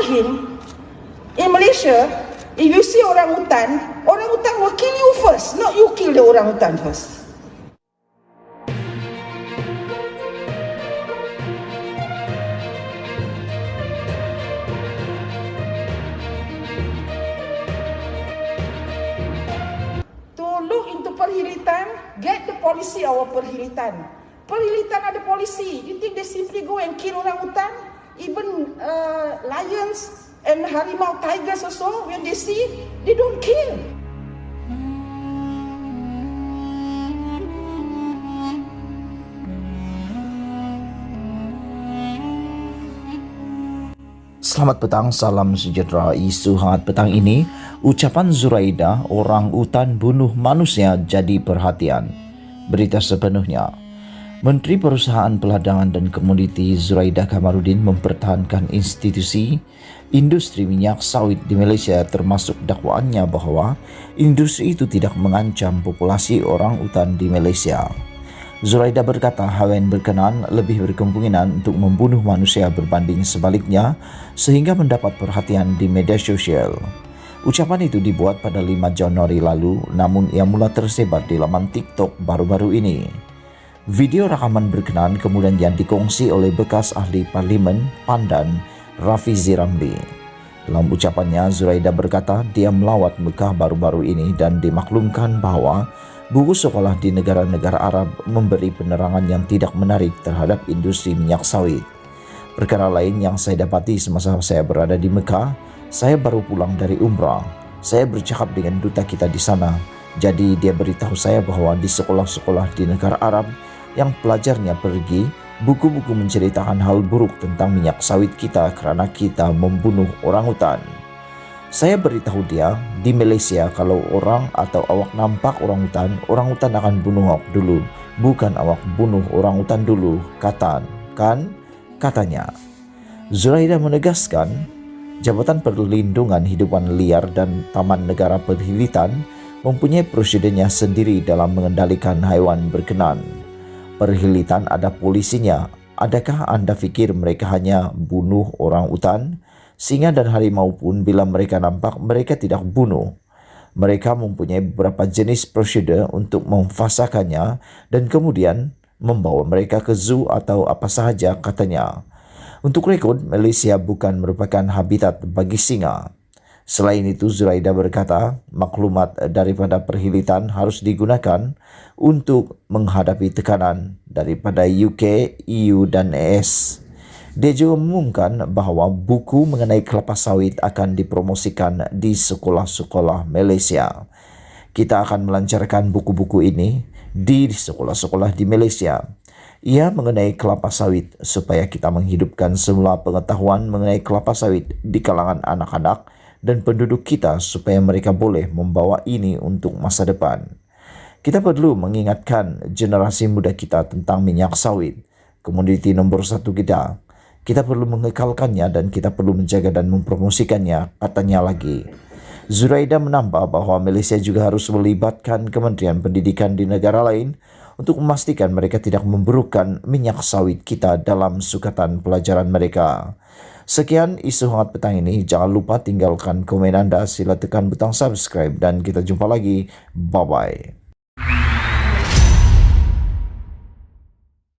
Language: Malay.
tell him, in Malaysia, if you see orangutan will kill you first, not you kill the orangutan first. To look into perhilitan, get the policy of perhilitan. Perhilitan ada policy. You think they simply go and kill orangutan? Even lions and harimau, tigers also, when they see, they don't kill. Selamat petang, salam sejahtera. Isu hangat petang ini, ucapan Zuraida, orang utan bunuh manusia jadi perhatian. Berita sepenuhnya. Menteri Perusahaan Peladangan dan Komoditi Zuraida Kamarudin mempertahankan institusi industri minyak sawit di Malaysia, termasuk dakwaannya bahwa industri itu tidak mengancam populasi orang utan di Malaysia. Zuraida berkata hewan berkenan lebih berkemungkinan untuk membunuh manusia berbanding sebaliknya, sehingga mendapat perhatian di media sosial. Ucapan itu dibuat pada 5 Januari lalu, namun ia mula tersebar di laman TikTok baru-baru ini. Video rekaman berkenaan kemudian yang dikongsi oleh bekas ahli Parlimen Pandan, Rafizi Ramli. Dalam ucapannya, Zuraida berkata dia melawat Mekah baru-baru ini dan dimaklumkan bahwa buku sekolah di negara-negara Arab memberi penerangan yang tidak menarik terhadap industri minyak sawit. Perkara lain yang saya dapati semasa saya berada di Mekah, saya baru pulang dari umrah. Saya bercakap dengan duta kita di sana. Jadi dia beritahu saya bahwa di sekolah-sekolah di negara Arab yang pelajarnya pergi, buku-buku menceritakan hal buruk tentang minyak sawit kita karena kita membunuh orangutan. Saya beritahu dia, di Malaysia kalau orang atau awak nampak orangutan akan bunuh awak dulu, bukan awak bunuh orangutan dulu, katanya. Zuraida menegaskan, Jabatan Perlindungan Hidupan Liar dan Taman Negara Perhilitan mempunyai prosedurnya sendiri dalam mengendalikan haiwan berkenan. Perhilitan ada polisinya. Adakah anda fikir mereka hanya bunuh orang utan? Singa dan harimau pun bila mereka nampak, mereka tidak bunuh. Mereka mempunyai beberapa jenis prosedur untuk memfasakannya dan kemudian membawa mereka ke zoo atau apa sahaja, katanya. Untuk rekod, Malaysia bukan merupakan habitat bagi singa. Selain itu, Zuraida berkata, maklumat daripada perhilitan harus digunakan untuk menghadapi tekanan daripada UK, EU dan AS. Dia juga mengumumkan bahawa buku mengenai kelapa sawit akan dipromosikan di sekolah-sekolah Malaysia. Kita akan melancarkan buku-buku ini di sekolah-sekolah di Malaysia. Ia mengenai kelapa sawit supaya kita menghidupkan semula pengetahuan mengenai kelapa sawit di kalangan anak-anak dan penduduk kita supaya mereka boleh membawa ini untuk masa depan. Kita perlu mengingatkan generasi muda kita tentang minyak sawit, komoditi nombor 1 kita. Kita perlu mengekalkannya dan kita perlu menjaga dan mempromosikannya, katanya lagi. Zuraida menambah bahwa Malaysia juga harus melibatkan Kementerian Pendidikan di negara lain untuk memastikan mereka tidak memburukkan minyak sawit kita dalam sukatan pelajaran mereka. Sekian isu hangat petang ini. Jangan lupa tinggalkan komen anda, sila tekan butang subscribe dan kita jumpa lagi. Bye-bye.